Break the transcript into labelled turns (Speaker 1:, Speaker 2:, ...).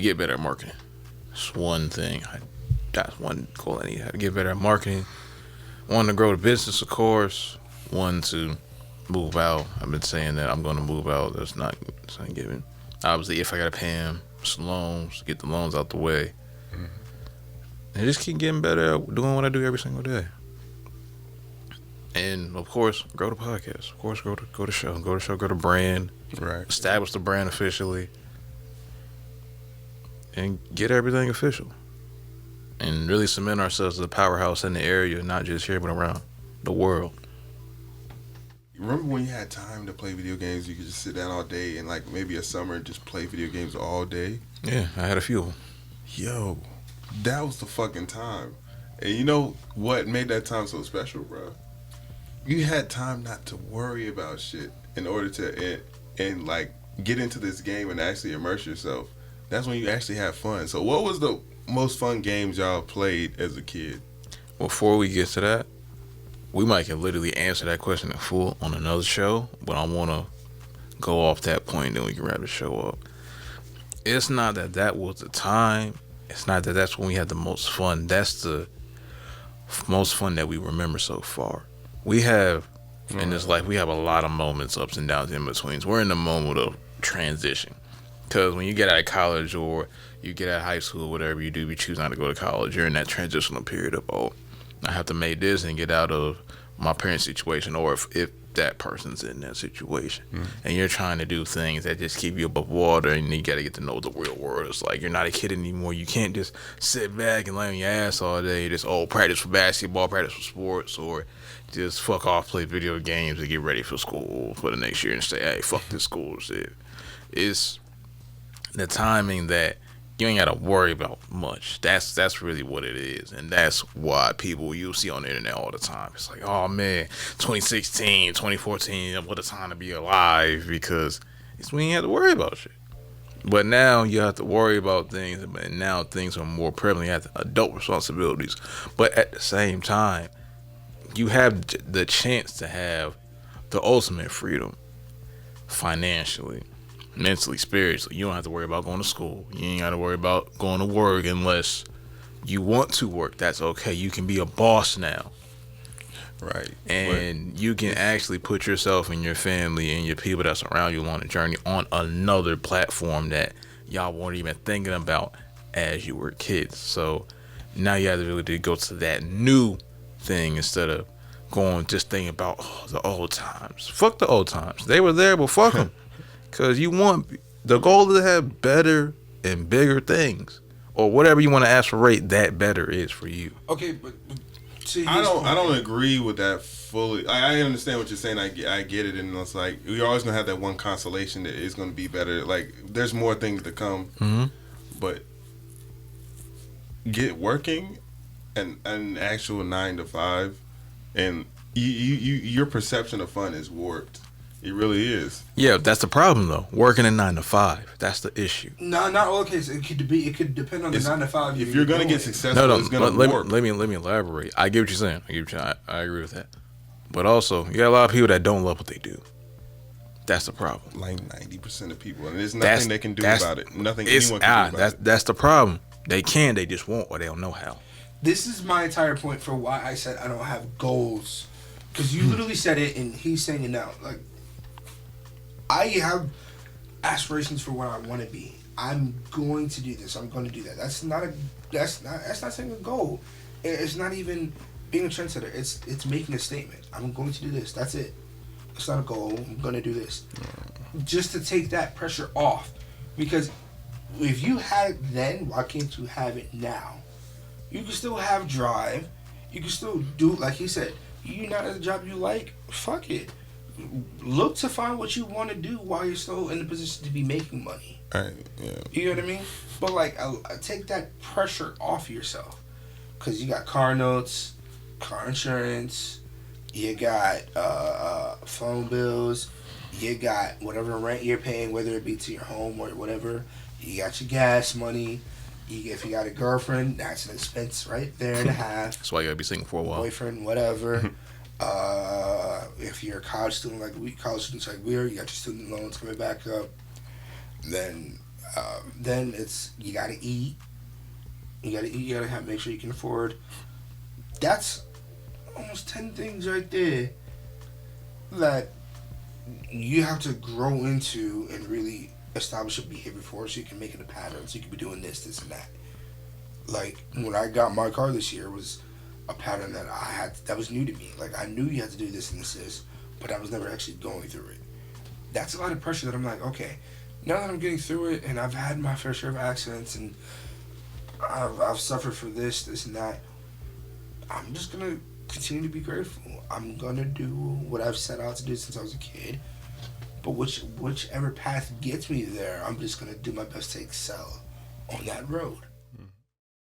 Speaker 1: get better at marketing. It's one thing. That's one goal I need. How to get better at marketing. One to grow the business, of course. One to move out. I've been saying that I'm going to move out. It's not given. Obviously, if I got to pay him some loans, get the loans out the way. Mm-hmm. And just keep getting better at doing what I do every single day. And, of course, grow the podcast. Of course, grow the show. Grow the brand.
Speaker 2: Right.
Speaker 1: Establish the brand officially. And get everything official. And really cement ourselves as a powerhouse in the area, not just here, but around the world.
Speaker 2: Remember when you had time to play video games? You could just sit down all day and like maybe a summer and just play video games all day?
Speaker 1: Yeah, I had a few of them.
Speaker 2: Yo, that was the fucking time. And you know what made that time so special, bro? You had time not to worry about shit in order to and like get into this game and actually immerse yourself. That's when you actually have fun. So what was the most fun games y'all played as a kid?
Speaker 1: Before we get to that, we might can literally answer that question in full on another show, but I want to go off that point, then we can wrap the show up. It's not that was the time. It's not that's when we had the most fun. That's the most fun that we remember so far. We have, in this life, we have a lot of moments, ups and downs, in betweens. We're in the moment of transition. Because when you get out of college or you get out of high school, whatever you do, you choose not to go to college, you're in that transitional period of, I have to make this and get out of my parents' situation, or if that person's in that situation. And you're trying to do things that just keep you above water, and you got to get to know the real world. It's like you're not a kid anymore. You can't just sit back and lay on your ass all day, just practice for basketball, practice for sports, or just fuck off, play video games and get ready for school for the next year and say, hey, fuck this school shit. It's the timing that you ain't gotta worry about much. That's really what it is, and that's why people you see on the internet all the time. It's like, oh man, 2016, 2014, what a time to be alive, because we ain't have to worry about shit. But now you have to worry about things, and now things are more prevalent. You have adult responsibilities, but at the same time, you have the chance to have the ultimate freedom financially, mentally, spiritually. You don't have to worry about going to school. You ain't got to worry about going to work unless you want to work. That's okay. You can be a boss now.
Speaker 2: Right.
Speaker 1: And you can actually put yourself and your family and your people that surround you on a journey on another platform that y'all weren't even thinking about as you were kids. So now you have the ability to go to that new thing instead of just thinking about the old times. Fuck the old times. They were there, but fuck them. Because the goal is to have better and bigger things, or whatever you want to aspirate that better is for you.
Speaker 3: Okay, but
Speaker 2: I don't agree with that fully. I understand what you're saying. I get it, and it's like you're always gonna have that one consolation that it's gonna be better. Like there's more things to come, but get working an actual 9 to 5, and your perception of fun is warped. It really is.
Speaker 1: Yeah, that's the problem though. Working a 9 to 5, that's the issue.
Speaker 3: No, not all cases. It could depend on the 9 to 5.
Speaker 2: If you're gonna get successful, it's gonna work.
Speaker 1: Let me elaborate. I get what you're saying. I agree with that. But also, you got a lot of people that don't love what they do. That's the problem.
Speaker 2: Like 90% of people, and there's nothing they can do about it. Nothing anyone can do about it.
Speaker 1: That's the problem. They just won't, or they don't know how.
Speaker 3: This is my entire point for why I said I don't have goals, because you literally said it, and he's saying it now. Like, I have aspirations for what I want to be. I'm going to do this. I'm going to do that. That's not saying a goal. It's not even being a trendsetter. It's making a statement. I'm going to do this. That's it. It's not a goal. I'm going to do this. Just to take that pressure off. Because if you had it then, why can't you have it now? You can still have drive. You can still do, like he said, you're not at a job you like, fuck it. Look to find what you want to do while you're still in the position to be making money.
Speaker 2: Right, yeah.
Speaker 3: You know what I mean? But like, take that pressure off yourself, because you got car notes, car insurance, you got phone bills, you got whatever rent you're paying, whether it be to your home or whatever. You got your gas money. If you got a girlfriend, that's an expense right there and a half.
Speaker 1: That's why you gotta be single for a while.
Speaker 3: Boyfriend, whatever. If you're a college student like we are, you got your student loans coming back up. Then Then it's you gotta eat. You gotta have make sure you can afford. That's almost 10 things right there that you have to grow into and really establish a behavior for, so you can make it a pattern. So you can be doing this, and that. Like when I got my car this year was a pattern that I had that was new to me. Like I knew you had to do this and this, but I was never actually going through it. That's a lot of pressure that I'm like, okay, now that I'm getting through it and I've had my fair share of accidents and I've suffered for this, and that, I'm just gonna continue to be grateful. I'm gonna do what I've set out to do since I was a kid. But whichever path gets me there, I'm just gonna do my best to excel on that road.